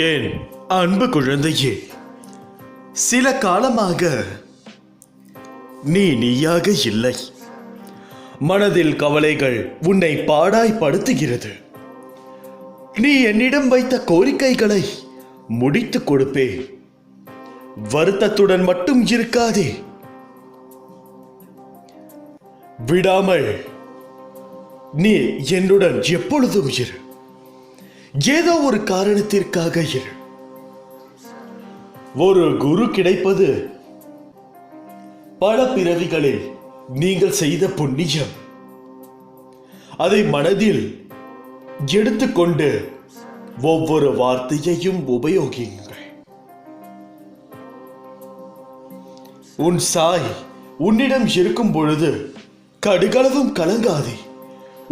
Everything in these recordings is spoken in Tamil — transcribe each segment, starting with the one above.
ஏன் அன்பு குழந்தையே, சில காலமாக நீயாக இல்லை. மனதில் கவலைகள் உன்னை பாடாய்படுத்துகிறது. நீ என்னிடம் வைத்த கோரிக்கைகளை முடித்துக் கொடுப்பேன். வருத்தத்துடன் மட்டும் இருக்காதே. விடாமல் நீ என்னுடன் எப்பொழுதும் இரு. ஏதோ ஒரு காரணத்திற்காக இரு. ஒரு குரு கிடைப்பது பல பிறவிகளில் நீங்கள் செய்த புண்ணியம். அதை மனதில் எடுத்துக்கொண்டு ஒவ்வொரு வார்த்தையையும் உபயோகியுங்கள். உன் சாய் உன்னிடம் இருக்கும் பொழுது கடுகளவும் கலங்காதே.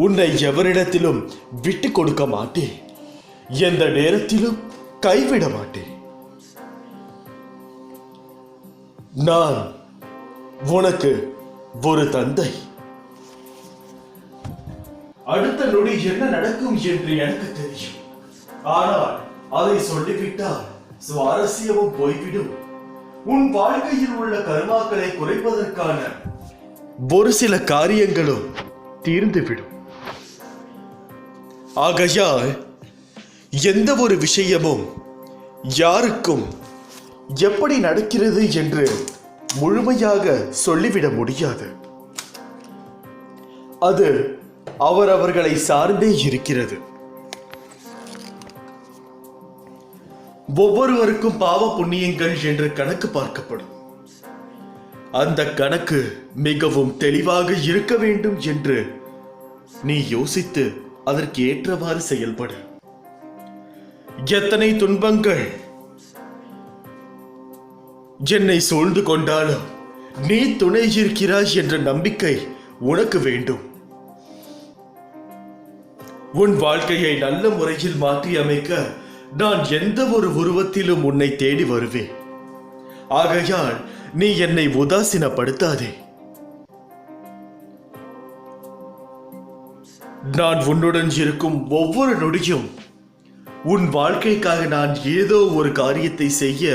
உன்னை எவரிடத்திலும் விட்டு கொடுக்க மாட்டேன். எந்த நேரத்திலும் கைவிட மாட்டேன். நான் உனக்கு ஒரு தந்தை. அடுத்த நொடி என்ன நடக்கும் என்று எனக்கு தெரியும். ஆனால் அதை சொல்லிவிட்டால் சுவாரஸ்யமும் போய்விடும். உன் வாழ்க்கையில் உள்ள கர்மாக்களை குறைப்பதற்கான ஒரு சில காரியங்களும் தீர்ந்துவிடும். ஆகையால் எந்த ஒரு விஷயமும் யாருக்கும் எப்படி நடக்கிறது என்று முழுமையாக சொல்லிவிட முடியாது. அது அவரவர்களை சார்ந்தே இருக்கிறது. ஒவ்வொருவருக்கும் பாவ புண்ணியங்கள் என்று கணக்கு பார்க்கப்படும். அந்த கணக்கு மிகவும் தெளிவாக இருக்க வேண்டும் என்று நீ யோசித்து அதற்கு ஏற்றவாறு செயல்படு. எத்தனை துன்பங்கள் என்னை சூழ்ந்து கொண்டாலும் நீ துணை இருக்கிறாய் என்ற நம்பிக்கை உனக்கு வேண்டும். உன் வாழ்க்கையை நல்ல முறையில் மாற்றி அமைக்க நான் எந்த ஒரு உருவத்திலும் உன்னை தேடி வருவேன். ஆகையால் நீ என்னை உதாசீனப்படுத்தாதே. நான் உன்னுடன் இருக்கும் ஒவ்வொரு நொடியும் உன் வாழ்க்கைக்காக நான் ஏதோ ஒரு காரியத்தை செய்ய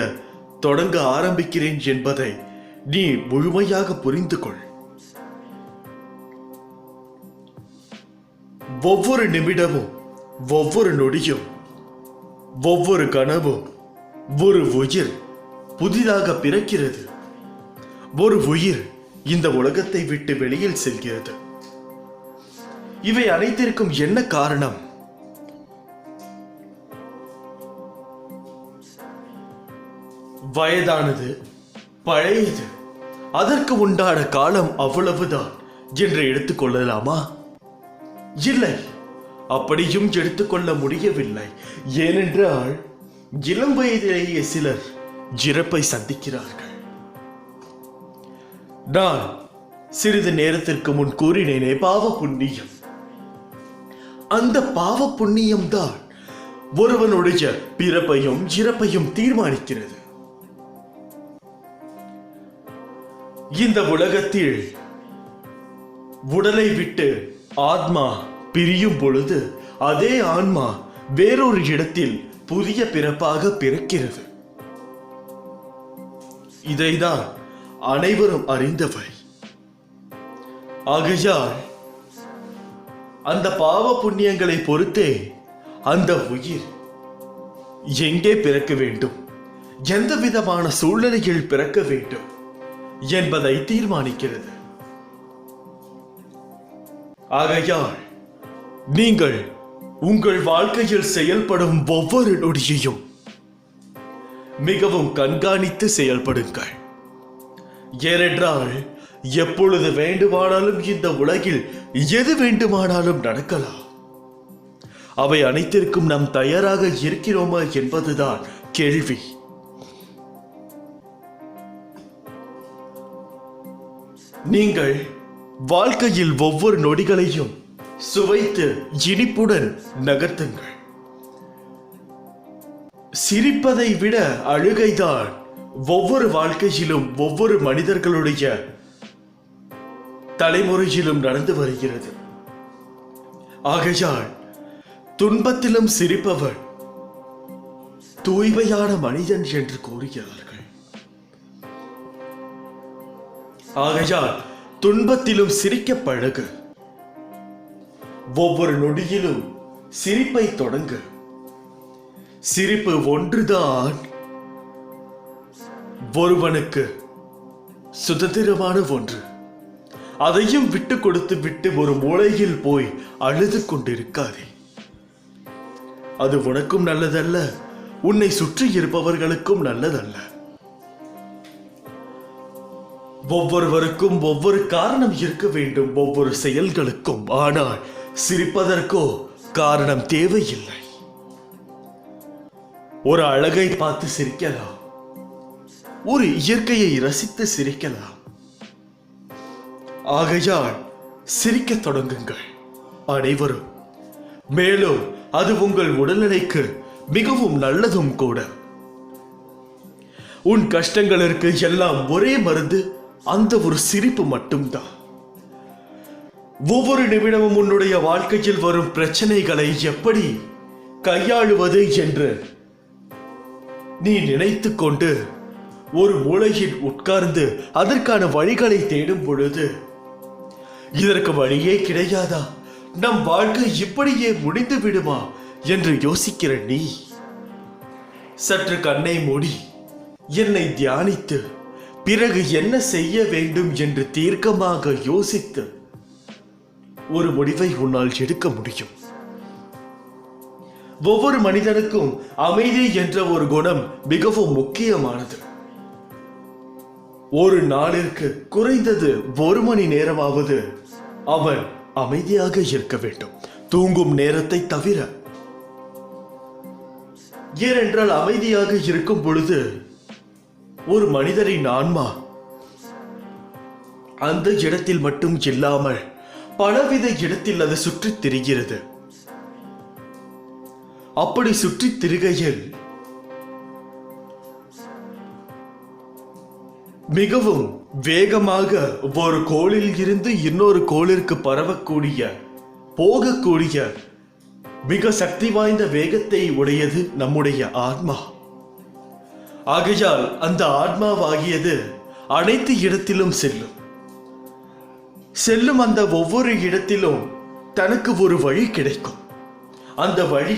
தொடங்க ஆரம்பிக்கிறேன் என்பதை நீ முழுமையாக புரிந்து கொள். ஒவ்வொரு நிமிடமும், ஒவ்வொரு நொடியும், ஒவ்வொரு கனவும் ஒரு உயிர் புதிதாக பிறக்கிறது. ஒரு உயிர் இந்த உலகத்தை விட்டு வெளியில் செல்கிறது. இவை அனைத்திற்கும் என்ன காரணம்? வயதானது, பழையது, அதற்கு உண்டான காலம் அவ்வளவுதான் என்று எடுத்துக்கொள்ளலாமா? இல்லை, அப்படியும் எடுத்துக்கொள்ள முடியவில்லை. ஏனென்றால் இளம் வயதிலேயே சிலர் இறப்பை சந்திக்கிறார்கள். நான் சிறிது நேரத்திற்கு முன் கூறினேனே பாவ புண்ணியம். அந்த பாவ புண்ணியம் தான் ஒருவனுடைய பிறப்பையும் இறப்பையும் தீர்மானிக்கிறது. இந்த உலகத்தில் உடலை விட்டு ஆத்மா பிரியும் பொழுது அதே ஆன்மா வேறொரு இடத்தில் புதிய பிறப்பாக பிறக்கிறது. இதைதான் அனைவரும் அறிந்தவை. ஆகையால் அந்த பாவ புண்ணியங்களை பொறுத்தே அந்த உயிர் எங்கே பிறக்க வேண்டும், எந்த விதமான சூழ்நிலையில் பிறக்க வேண்டும் என்பதை தீர்மானிக்கிறது. ஆகையால் நீங்கள் உங்கள் வாழ்க்கையில் செயல்படும் ஒவ்வொரு நொடியையும் மிகவும் கண்காணித்து செயல்படுங்கள். ஏனென்றால் எப்பொழுது வேண்டுமானாலும் இந்த உலகில் எது வேண்டுமானாலும் நடக்கலாம். அவை அனைத்திற்கும் நாம் தயாராக இருக்கிறோமா என்பதுதான் கேள்வி. நீங்கள் வாழ்க்கையில் ஒவ்வொரு நொடிகளையும் சுவைத்து இனிப்புடன் நகர்த்துங்கள். சிரிப்பதை விட அழுகைதான் ஒவ்வொரு வாழ்க்கையிலும் ஒவ்வொரு மனிதர்களுடைய தலைமுறையிலும் நடந்து வருகிறது. ஆகையால் துன்பத்திலும் சிரிப்பவன் தூய்மையான மனிதன் என்று கூறுகிறார்கள். ஆகையால் துன்பத்திலும் சிரிக்க பழகு. ஒவ்வொரு நொடியிலும் சிரிப்பை தொடங்கு. சிரிப்பு ஒன்றுதான் ஒருவனுக்கு சுதந்திரமான ஒன்று. அதையும் விட்டு கொடுத்து விட்டு ஒரு மூலையில் போய் அழுது கொண்டிருக்காதே. அது உனக்கும் நல்லதல்ல, உன்னை சுற்றி இருப்பவர்களுக்கும் நல்லதல்ல. ஒவ்வொருவருக்கும் ஒவ்வொரு காரணம் இருக்க வேண்டும், ஒவ்வொரு செயல்களுக்கும். ஆனால் சிரிப்பதற்கோ காரணம் தேவையில்லை. ஒரு அழகை பார்த்து சிரிக்கலாம், ஒரு இயற்கையை ரசித்து சிரிக்கலாம். ஆகையால் சிரிக்க தொடங்குங்கள் அனைவரும். மேலும் அது உங்கள் உடல்நிலைக்கு மிகவும் நல்லதும் கூட. உன் கஷ்டங்களுக்கு எல்லாம் ஒரே மருந்து, அந்த ஒரு சிரிப்பு மட்டும்தான். ஒவ்வொரு நிமிடமும் உன்னுடைய வாழ்க்கையில் வரும் பிரச்சனைகளை எப்படி கையாளுவது என்று நீ நினைத்து கொண்டு ஒரு மூலையில் உட்கார்ந்து அதற்கான வழிகளை தேடும் பொழுது, இதற்கு வழியே கிடையாதா, நம் வாழ்க்கை இப்படியே முடிந்து விடுமா என்று யோசிக்கிற நீ சற்று கண்ணை மூடி என்னை தியானித்து பிறகு என்ன செய்ய வேண்டும் என்று தீர்க்கமாக யோசித்து ஒரு முடிவை உன்னால் எடுக்க முடியும். ஒவ்வொரு மனிதனுக்கும் அமைதி என்ற ஒரு குணம் மிகவும் முக்கியமானது. ஒரு நாளிற்கு குறைந்தது 1 மணி நேரமாவது அவன் அமைதியாக இருக்க வேண்டும், தூங்கும் நேரத்தை தவிர. ஏனென்றால் அமைதியாக இருக்கும் பொழுது ஒரு மனிதரின் ஆன்மா அந்த இடத்தில் மட்டும் இல்லாமல் பலவித இடத்தில் அது சுற்றித் திரிகிறது. அப்படி சுற்றித் திரிகையில் மிகவும் வேகமாக ஒரு கோளில் இருந்து இன்னொரு கோளிற்கு பரவக்கூடிய போகக்கூடிய மிக சக்தி வாய்ந்த வேகத்தை உடையது நம்முடைய ஆன்மா. ஆகையால் அந்த ஆன்மாவாகியது அனைத்து இடத்திலும் செல்லும் அந்த ஒவ்வொரு இடத்திலும் தனக்கு ஒரு வழி கிடைக்கும். அந்த வழி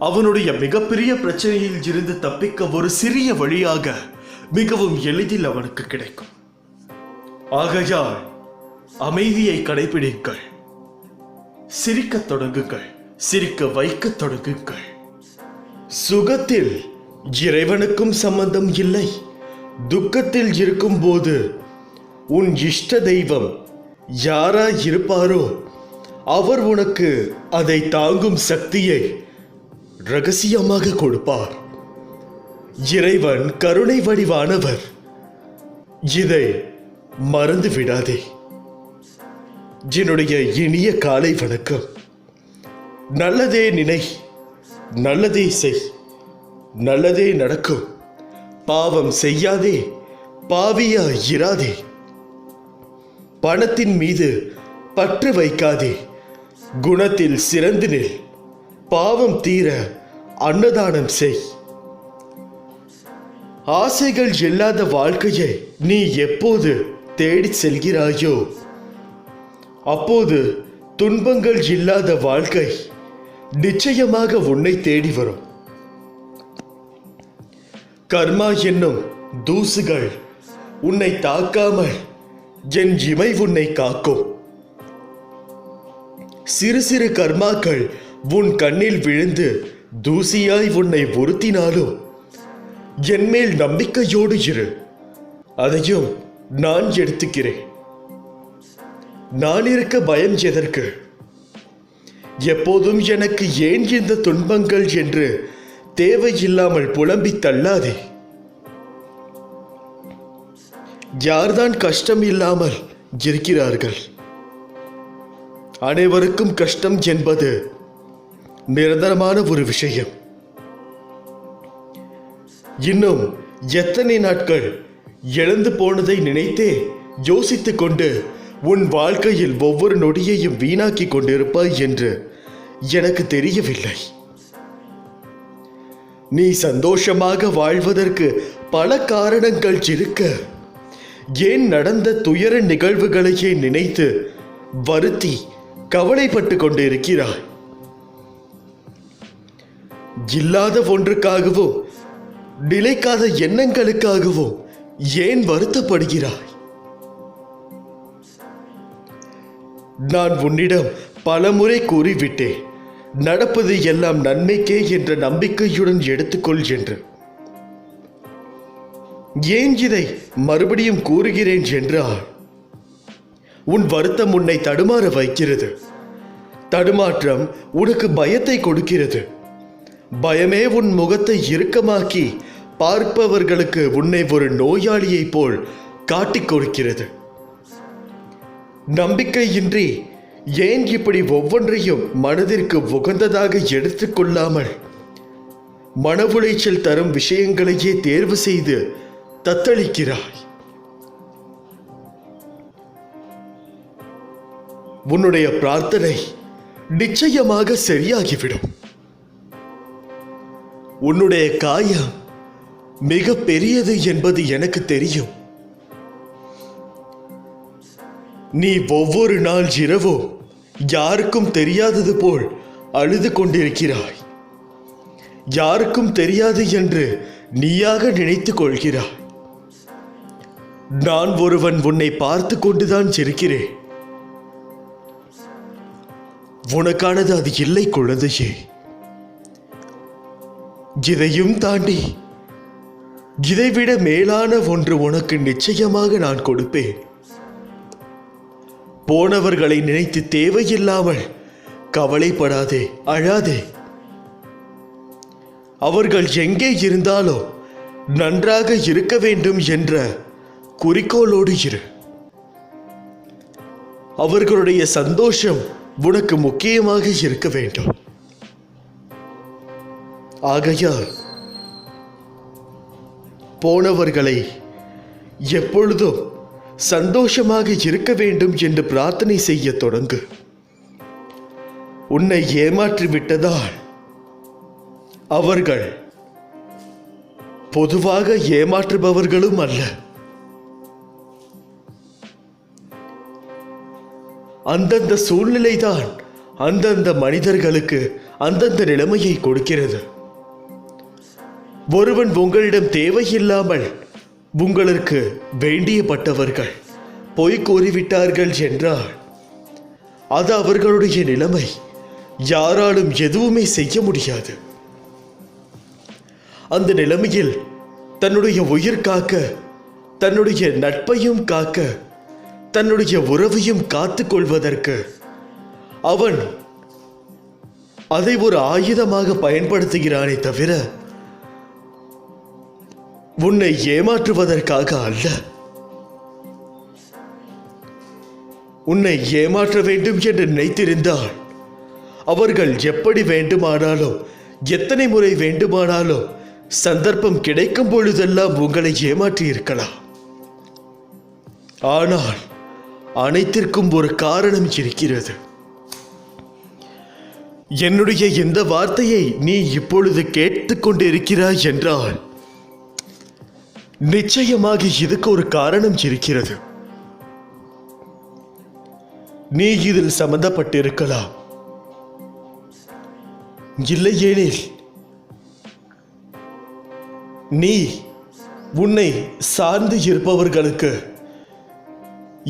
அவனுடைய மிகப்பெரிய பிரச்சனையில் இருந்து தப்பிக்க ஒரு சிறிய வழியாக மிகவும் எளிதில் அவனுக்கு கிடைக்கும். ஆகையால் அமைதியை கடைபிடிங்கள், சிரிக்க தொடங்குங்கள், சிரிக்க வைக்க தொடங்குங்கள். சுகத்தில் இறைவனுக்கும் சம்பந்தம் இல்லை. துக்கத்தில் இருக்கும் போது உன் இஷ்ட தெய்வம் யாராய் இருப்பாரோ அவர் உனக்கு அதை தாங்கும் சக்தியை ரகசியமாக கொடுப்பார். இறைவன் கருணை வடிவானவர். இதை மறந்து விடாதே. என்னுடைய இனிய காலை வணக்கம். நல்லதே நினை, நல்லதே செய், நல்லதே நடக்கும். பாவம் செய்யாதே, பாவியா இராதே. பணத்தின் மீது பற்று வைக்காதே, குணத்தில் சிறந்து நில். பாவம் தீர அன்னதானம் செய். ஆசைகள் இல்லாத வாழ்க்கையை நீ எப்போது தேடி செல்கிறாயோ அப்போது துன்பங்கள் இல்லாத வாழ்க்கை நிச்சயமாக உன்னை தேடி வரும். கர்மா என்னும் தூசுகள் உன்னை தாக்காமல் என் இமை உன்னை காக்கும். சிறு சிறு கர்மாக்கள் உன் கண்ணில் விழுந்து தூசியாய் உன்னை உறுத்தினாலும் என்மேல் நம்பிக்கையோடு இரு. அதையும் நான் எடுத்துக்கிறேன். நான் இருக்க பயம் எதற்கு? எப்போதும் எனக்கு ஏன் இந்த துன்பங்கள் என்று தேவையில்லாமல் புலம்பி தள்ளாதே. யார்தான் கஷ்டம் இல்லாமல் இருக்கிறார்கள்? அனைவருக்கும் கஷ்டம் என்பது நிரந்தரமான ஒரு விஷயம். இன்னும் எத்தனை நாட்கள் இழந்து போனதை நினைத்தே யோசித்துக் கொண்டு உன் வாழ்க்கையில் ஒவ்வொரு நொடியையும் வீணாக்கி கொண்டிருப்பாய் என்று எனக்கு தெரியவில்லை. நீ சந்தோஷமாக வாழ்வதற்கு பல காரணங்கள் இருக்க, ஏன் நடந்த துயர நிகழ்வுகளையே நினைத்து வருத்தி கவலைப்பட்டு கொண்டு இருக்கிறாய்? இல்லாத ஒன்றுக்காகவோ நிலைக்காத எண்ணங்களுக்காகவோ ஏன் வருத்தப்படுகிறாய்? நான் உன்னிடம் பலமுறை கூறிவிட்டேன், நடப்பது எல்லாம் நன்மைக்கே என்ற நம்பிக்கையுடன் எடுத்துக்கொள் என்று. ஏன் இதை மறுபடியும் கூறுகிறேன் என்றால், உன் வருத்தம் உன்னை தடுமாற வைக்கிறது. தடுமாற்றம் உனக்கு பயத்தை கொடுக்கிறது. பயமே உன் முகத்தை இறுக்கமாக்கி பார்ப்பவர்களுக்கு உன்னை ஒரு நோயாளியைப் போல் காட்டிக் கொடுக்கிறது. நம்பிக்கையின்றி ஏன் இப்படி ஒவ்வொன்றையும் மனதிற்கு உகந்ததாக எடுத்துக்கொள்ளாமல் மன உளைச்சல் தரும் விஷயங்களையே தேர்வு செய்து தத்தளிக்கிறாய்? உன்னுடைய பிரார்த்தனை நிச்சயமாக சரியாகிவிடும். உன்னுடைய காயம் மிக பெரியது என்பது எனக்கு தெரியும். நீ ஒவ்வொரு நாள் இரவோ யாருக்கும் தெரியாதது போல் அழுது கொண்டிருக்கிறாய். யாருக்கும் தெரியாது என்று நீயாக நினைத்துக் கொள்கிறாய். நான் ஒருவன் உன்னை பார்த்து கொண்டுதான் சிரிக்கிறேன். உனக்கானது அது இல்லை குழந்தையே. இதையும் தாண்டி இதைவிட மேலான ஒன்று உனக்கு நிச்சயமாக நான் கொடுப்பேன். போனவர்களை நினைத்து தேவையில்லாமல் கவலைப்படாதே, அழாதே. அவர்கள் எங்கே இருந்தாலும் நன்றாக இருக்க வேண்டும் என்ற குறிக்கோளோடு இரு. அவர்களுடைய சந்தோஷம் உனக்கு முக்கியமாக இருக்க வேண்டும். ஆகையால் போனவர்களை எப்பொழுதும் சந்தோஷமாக இருக்க வேண்டும் என்று பிரார்த்தனை செய்ய தொடங்கு. உன்னை ஏமாற்றி விட்டதால் அவர்கள் பொதுவாக ஏமாற்றுபவர்களும் அல்ல. அந்தந்த சூழ்நிலைதான் அந்தந்த மனிதர்களுக்கு அந்தந்த நிலைமையை கொடுக்கிறது. ஒருவன் உங்களிடம் தேவையில்லாமல் உங்களுக்கு வேண்டியப்பட்டவர்கள் பொய் கூறிவிட்டார்கள் என்றால் அது அவர்களுடைய நிலைமை. யாராலும் எதுவுமே செய்ய முடியாது. அந்த நிலைமையில் தன்னுடைய உயிர் காக்க, தன்னுடைய நட்பையும் காக்க, தன்னுடைய உறவையும் காத்துக் கொள்வதற்கு அவன் அதை ஒரு ஆயுதமாக பயன்படுத்துகிறானே தவிர உன்னை ஏமாற்றுவதற்காக அல்ல. உன்னை ஏமாற்ற வேண்டும் என்று நினைத்திருந்தால் அவர்கள் எப்படி வேண்டுமானாலும், எத்தனை முறை வேண்டுமானாலும் சந்தர்ப்பம் கிடைக்கும் பொழுதெல்லாம் உங்களை ஏமாற்றி இருக்கலாம். ஆனால் அனைத்திற்கும் ஒரு காரணம் இருக்கிறது. என்னுடைய இந்த வார்த்தையை நீ இப்பொழுது கேட்டுக்கொண்டிருக்கிறாய் என்றால் நிச்சயமாக இதுக்கு ஒரு காரணம் இருக்கிறது. நீ இதில் சம்பந்தப்பட்டிருக்கலாம். இல்லையேனில் நீ உன்னை சார்ந்து இருப்பவர்களுக்கு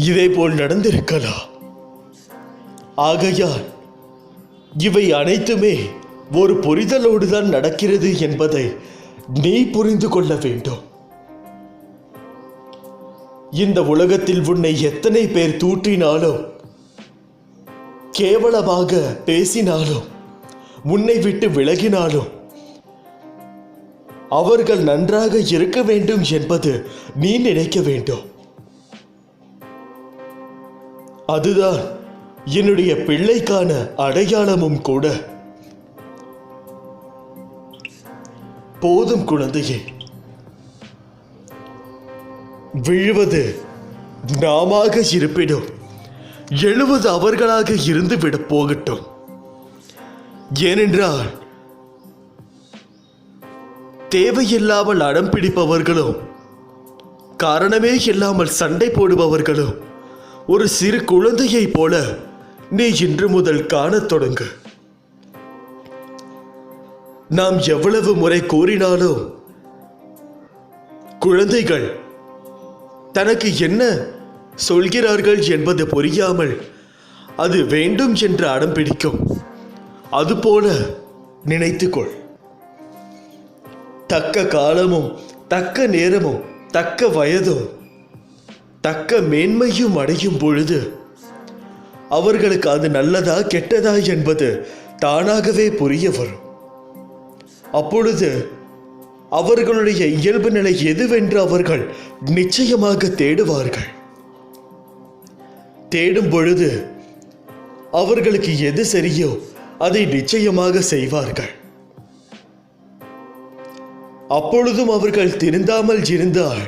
இதே போல் நடந்திருக்கலாம். ஆகையால் இவை அனைத்துமே ஒரு புரிதலோடு தான் நடக்கிறது என்பதை நீ புரிந்து கொள்ள வேண்டும். இந்த உலகத்தில் உன்னை எத்தனை பேர் தூற்றினாலும், கேவலமாக பேசினாலும், உன்னை விட்டு விலகினாலும் அவர்கள் நன்றாக இருக்க வேண்டும் என்பது நீ நினைக்க வேண்டும். அதுதான் என்னுடைய பிள்ளைக்கான அடையாளமும் கூட. போதும் குழந்தையே, விழுவது நாமாக இருப்பிடும், எழுவது அவர்களாக இருந்து விட போகட்டும். ஏனென்றால் தேவையில்லாமல் அடம் பிடிப்பவர்களும் காரணமே இல்லாமல் சண்டை போடுபவர்களும் ஒரு சிறு குழந்தையைப் போல நீ இன்று முதல் காணத் தொடங்கு. நாம் எவ்வளவு முறை கூறினாலும் குழந்தைகள் தனக்கு என்ன சொல்கிறார்கள் என்பது புரியாமல் அது வேண்டும் என்று அடம் பிடிக்கும். அதுபோல நினைத்துக்கொள். தக்க காலமும் தக்க நேரமும் தக்க வயதும் தக்க மேன்மையும் அடையும் பொழுது அவர்களுக்கு அது நல்லதா கெட்டதா என்பது தானாகவே புரிய வரும். அப்பொழுது அவர்களுடைய இயல்பு நிலை எதுவென்று அவர்கள் நிச்சயமாக தேடுவார்கள். தேடும் பொழுது அவர்களுக்கு எது சரியோ அதை நிச்சயமாக செய்வார்கள். அப்பொழுதும் அவர்கள் திருந்தாமல் இருந்தால்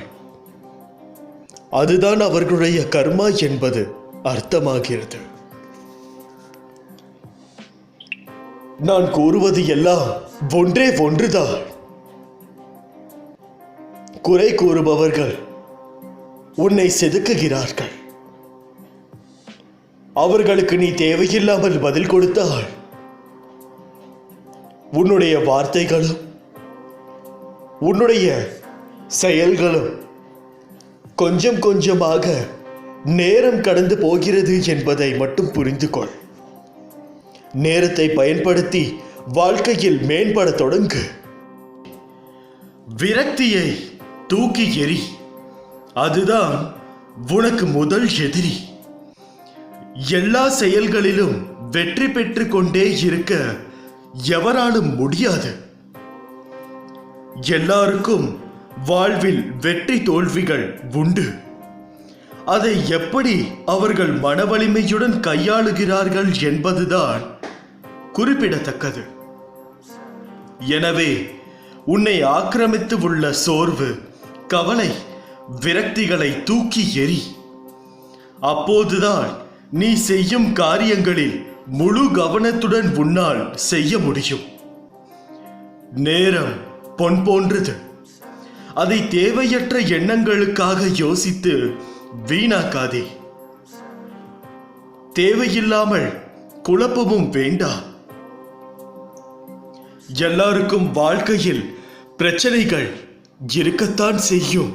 அதுதான் அவர்களுடைய கர்மா என்பது அர்த்தமாகிறது. நான் கூறுவது எல்லாம் ஒன்றே ஒன்றுதான். குறை கூறுபவர்கள் உன்னை செதுக்குகிறார்கள். அவர்களுக்கு நீ தேவையில்லாமல் பதில் கொடுத்தால் உன்னுடைய வார்த்தைகளும் உன்னுடைய செயல்களும் கொஞ்சம் கொஞ்சமாக நேரம் கடந்து போகிறது என்பதை மட்டும் புரிந்து கொள். நேரத்தை பயன்படுத்தி வாழ்க்கையில் மேம்பட தொடங்கு. விரக்தியை தூக்கி எறி. அதுதான் உனக்கு முதல் எதிரி. எல்லா செயல்களிலும் வெற்றி பெற்று கொண்டே இருக்க எவராலும் முடியாது. எல்லாருக்கும் வாழ்வில் வெற்றி தோல்விகள் உண்டு. அதை எப்படி அவர்கள் மனவலிமையுடன் கையாளுகிறார்கள் என்பதுதான் குறிப்பிடத்தக்கது. எனவே உன்னை ஆக்கிரமித்து உள்ள சோர்வு, கவலை, விரக்திகளை தூக்கி எறி. அப்போதுதான் நீ செய்யும் காரியங்களில் முழு கவனத்துடன் உன்னால் செய்ய முடியும். நேரம் பொன் போன்றது. அதை தேவையற்ற எண்ணங்களுக்காக யோசித்து வீணாக்காதே. தேவையில்லாமல் குழப்பமும் வேண்டாம். எல்லாருக்கும் வாழ்க்கையில் பிரச்சனைகள் இருக்கத்தான் செய்யும்.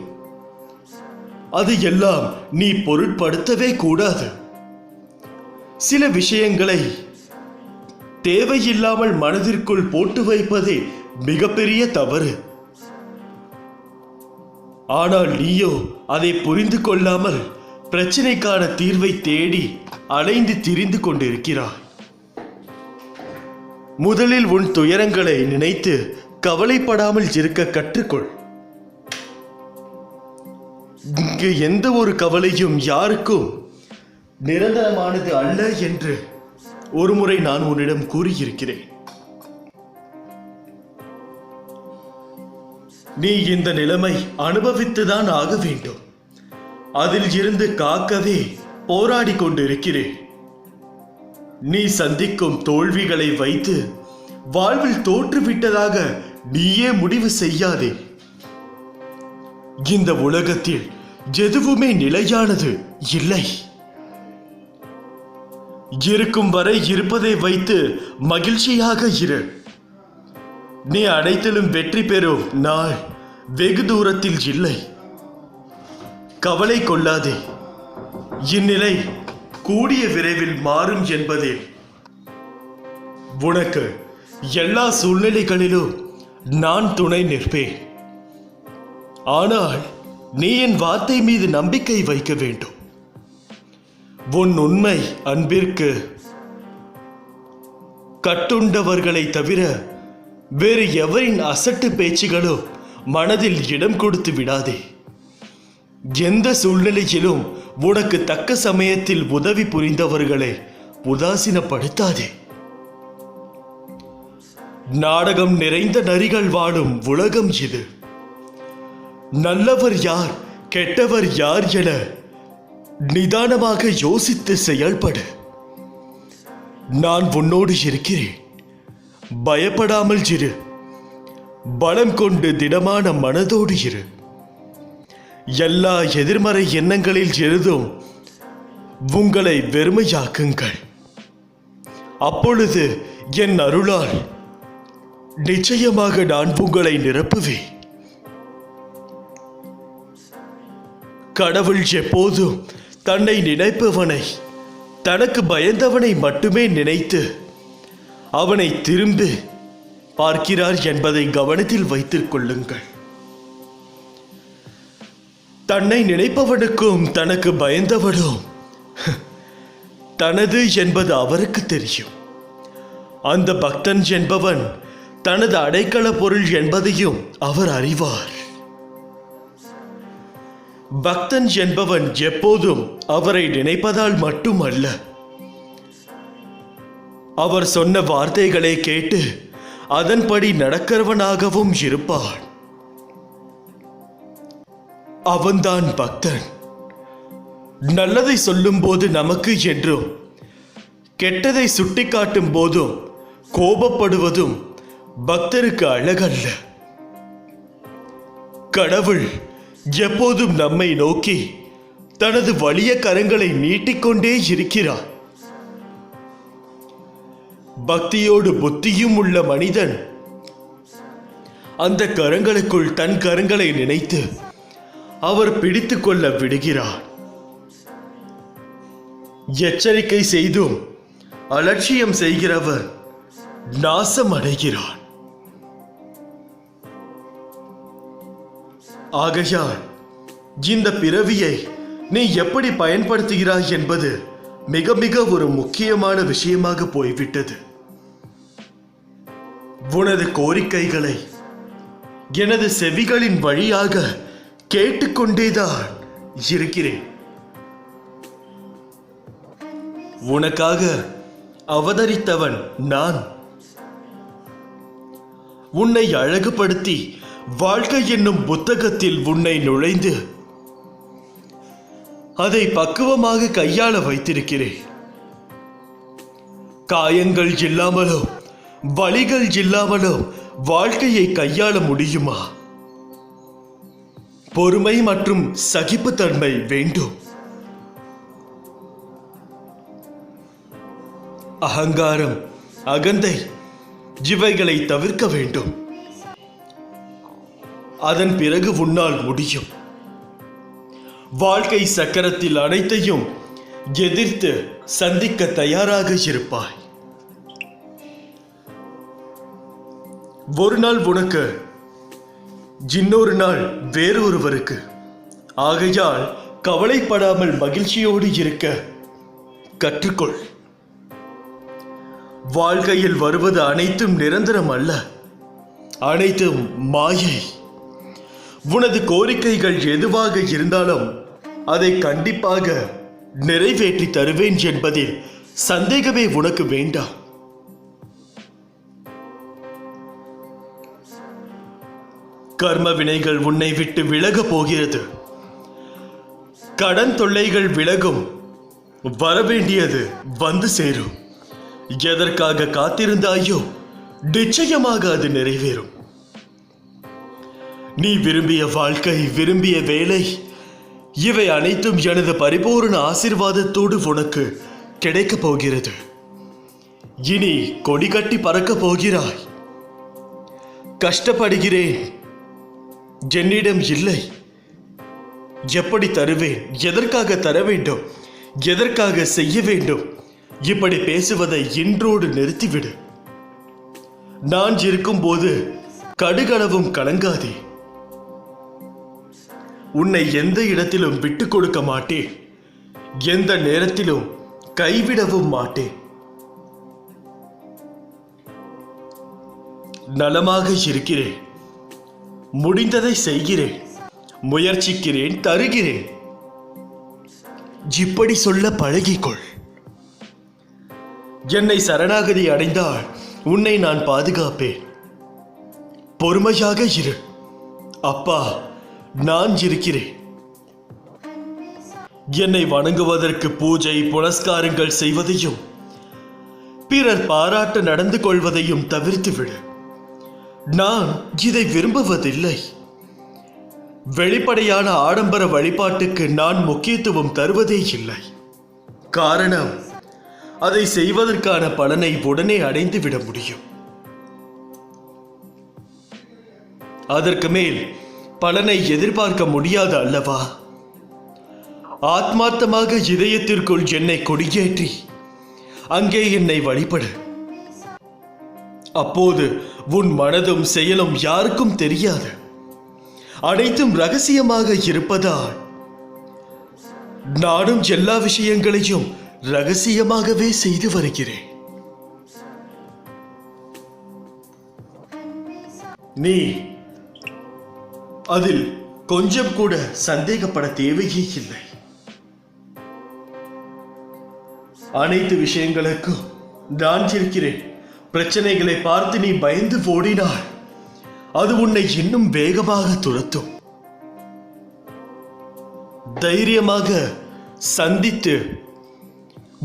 அது எல்லாம் நீ பொருட்படுத்தவே கூடாது. சில விஷயங்களை தேவையில்லாமல் மனதிற்குள் போட்டு வைப்பதே மிகப்பெரிய தவறு. ஆனால் நீயோ அதை புரிந்து கொள்ளாமல் பிரச்சனைக்கான தீர்வை தேடி அலைந்து திரிந்து கொண்டிருக்கிறாய். முதலில் உன் துயரங்களை நினைத்து கவலைப்படாமல் இருக்க கற்றுக்கொள். இங்கு எந்த ஒரு கவலையும் யாருக்கும் நிரந்தரமானது அல்ல என்று ஒருமுறை நான் உன்னிடம் கூறியிருக்கிறேன். நீ இந்த நிலைமை அனுபவித்துதான் ஆக வேண்டும். அதில் இருந்து காக்கவே போராடி கொண்டிருக்கிறேன். நீ சந்திக்கும் தோல்விகளை வைத்து வாழ்வில் தோற்றுவிட்டதாக நீயே முடிவு செய்யாதே. இந்த உலகத்தில் எதுவுமே நிலையானது இல்லை. இருக்கும் வரை இருப்பதை வைத்து மகிழ்ச்சியாக இரு. நீ அனைத்திலும் வெற்றி பெறும் நாள் வெகு தூரத்தில் இல்லை. கவலை கொள்ளாதே. இந்நிலை கூடிய விரைவில் மாறும் என்பதில் உனக்கு எல்லா சூழ்நிலைகளிலும் நான் துணை நிற்பேன். ஆனால் நீ என் வார்த்தை மீது நம்பிக்கை வைக்க வேண்டும். உன் உண்மை அன்பிற்கு கட்டுண்டவர்களை தவிர வேறு எவரின் அசட்டு பேச்சுகளோ மனதில் இடம் கொடுத்து விடாதே. எந்த சூழ்நிலையிலும் உனக்கு தக்க சமயத்தில் உதவி புரிந்தவர்களை உதாசீனப்படுத்தாதே. நாடகம் நிறைந்த நரிகள் வாழும் உலகம் இது. நல்லவர் யார், கெட்டவர் யார் என நிதானமாக யோசித்து செயல்படு. நான் உன்னோடு இருக்கிறேன். பயப்படாமல் இரு. பலம் கொண்டு திடமான மனதோடு இரு. எல்லா எதிர்மறை எண்ணங்களில் இருந்தும் உங்களை வெறுமையாக்குங்கள். அப்பொழுது என் அருளால் நிச்சயமாக நான் உங்களை நிரப்புவேன். கடவுள் எப்போதும் தன்னை நினைப்பவனை, தனக்கு பயந்தவனை மட்டுமே நினைத்து அவனை திரும்பி பார்க்கிறார் என்பதை கவனத்தில் வைத்துக் கொள்ளுங்கள். தன்னை நினைப்பவனுக்கும் தனக்கு பயந்தவனும் தனது என்பது அவருக்கு தெரியும். அந்த பக்தன் என்பவன் தனது அடைக்கல பொருள் என்பதையும் அவர் அறிவார். பக்தன் என்பவன் எப்போதும் அவரை நினைப்பதால் மட்டுமல்ல, அவர் சொன்ன வார்த்தைகளை கேட்டு அதன்படி நடக்கிறவனாகவும் இருப்பான். அவன்தான் பக்தன். நல்லதை சொல்லும் போது நமக்கு என்றும், கெட்டதை சுட்டிக்காட்டும் போதும் கோபப்படுவதும் பக்தருக்கு அழகல்ல. கடவுள் எப்போதும் நம்மை நோக்கி தனது வலிய கரங்களை நீட்டிக்கொண்டே இருக்கிறார். பக்தியோடு புத்தியும் உள்ள மனிதன் அந்த கரங்களுக்குள் தன் கரங்களை நினைத்து அவர் பிடித்துக் கொள்ள விடுகிறார். எச்சரிக்கை செய்தும் அலட்சியம் செய்கிறவர் நாசம் அடைகிறார். ஆகையால் இந்த பிறவியை நீ எப்படி பயன்படுத்துகிறாய் என்பது மிக மிக ஒரு முக்கியமான விஷயமாக போய்விட்டது. உனது கோரிக்கைகளை எனது செவிகளின் வழியாக கேட்டுக்கொண்டேதான் இருக்கிறேன். உனக்காக அவதரித்தவன் நான். உன்னை அழகுபடுத்தி வாழ்க்கை என்னும் புத்தகத்தில் உன்னை நுழைந்து அதை பக்குவமாக கையாள வைத்திருக்கிறேன். காயங்கள் இல்லாமலோ வலிகள் இல்லாமலோ வாழ்க்கையை கையாள முடியுமா? பொறுமை மற்றும் சகிப்புத்தன்மை வேண்டும். அகங்காரம், அகந்தை இவைகளை தவிர்க்க வேண்டும். அதன் பிறகு உன்னால் முடியும். வாழ்க்கை சக்கரத்தில் அனைத்தையும் எதிர்த்து சந்திக்க தயாராக இருப்பாய். ஒரு நாள் உனக்கு, இன்னொரு நாள் வேறொருவருக்கு. ஆகையால் கவலைப்படாமல் மகிழ்ச்சியோடு இருக்க கற்றுக்கொள். வாழ்க்கையில் வருவது அனைத்தும் நிரந்தரம் அல்ல, அனைத்தும் மாயை. உனது கோரிக்கைகள் எதுவாக இருந்தாலும் அதை கண்டிப்பாக நிறைவேற்றி தருவேன் என்பதில் சந்தேகமே உனக்கு வேண்டாம். கர்ம வினைகள் உன்னை விட்டு விலக போகிறது. கடன் தொல்லைகள் விலகும். வரவேண்டியது வந்து சேரும். எதற்காக காத்திருந்தாயோ நிச்சயமாக அது நிறைவேறும். நீ விரும்பிய வாழ்க்கை, விரும்பிய வேலை, இவை அனைத்தும் எனது பரிபூர்ண ஆசீர்வாதத்தோடு உனக்கு கிடைக்கப் போகிறது. இனி கொடி கட்டி பறக்க போகிறாய். கஷ்டப்படுகிறேன், என்னிடம் இல்லை, எப்படி தருவேன், எதற்காக தர வேண்டும், எதற்காக செய்ய வேண்டும், இப்படி பேசுவதை இன்றோடு நிறுத்திவிடு. நான் இருக்கும்போது கடுகளவும் கலங்காதே. உன்னை எந்த இடத்திலும் விட்டுக் கொடுக்க மாட்டேன். எந்த நேரத்திலும் கைவிடவும் மாட்டேன். நலமாக இருக்கிறேன். முடிந்ததை செய்கிறேன், முயற்சிக்கிறேன், தருகிறேன். இப்படி சொல்ல பழகிக்கொள். என்னை சரணாகதி அடைந்தால் உன்னை நான் பாதுகாப்பேன். பொறுமையாக இரு. அப்பா, நான் இருக்கிறேன். என்னை வணங்குவதற்கு பூஜை புனஸ்காரங்கள் செய்வதையும் பிறர் பாராட்ட நடந்து கொள்வதையும் தவிர்த்துவிடு. நான் இதை விரும்புவதில்லை. வெளிப்படையான ஆடம்பர வழிபாட்டுக்கு நான் முக்கியத்துவம் தருவதே இல்லை. காரணம், அதை செய்வதற்கான பலனை உடனே அடைந்து விட முடியும். அதற்கு மேல் பலனை எதிர்பார்க்க முடியாது அல்லவா? ஆத்மார்த்தமாக இதயத்திற்குள் என்னை கொடியேற்றி அங்கே என்னை வழிபடு. அப்போது உன் மனதும் செயலும் யாருக்கும் தெரியாது. அனைத்தும் ரகசியமாக இருப்பதால் நானும் எல்லா விஷயங்களையும் ரகசியமாகவே செய்து வருகிறேன். நீ அதில் கொஞ்சம் கூட சந்தேகப்பட தேவையே இல்லை. அனைத்து விஷயங்களுக்கும் நான் இருக்கிறேன். பிரச்சனைகளை பார்த்து நீ பயந்து ஓடினாள் அது உன்னை இன்னும் வேகமாக துரத்தும். தைரியமாக சந்தித்து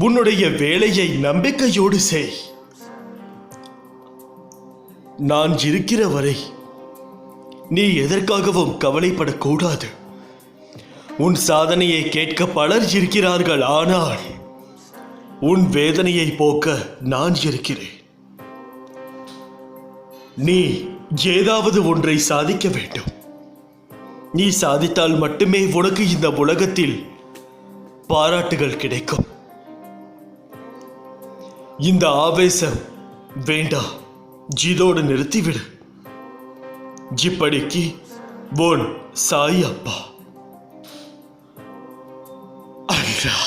உன்னுடைய வேலையை நம்பிக்கையோடு செய். நான் இருக்கிற வரை நீ எதற்காகவும் கவலைப்படக்கூடாது. உன் சாதனையை கேட்க பலர் இருக்கிறார்கள். ஆனால் உன் வேதனையை போக்க நான் இருக்கிறேன். நீ ஏதாவது ஒன்றை சாதிக்க வேண்டும். நீ சாதித்தால் மட்டுமே உனக்கு இந்த உலகத்தில் பாராட்டுகள் கிடைக்கும். இந்த ஆவேசம் வேண்டாம், இதோடு நிறுத்திவிடு. இப்படிக்கு உன் சாய் அப்பா. அல்லா.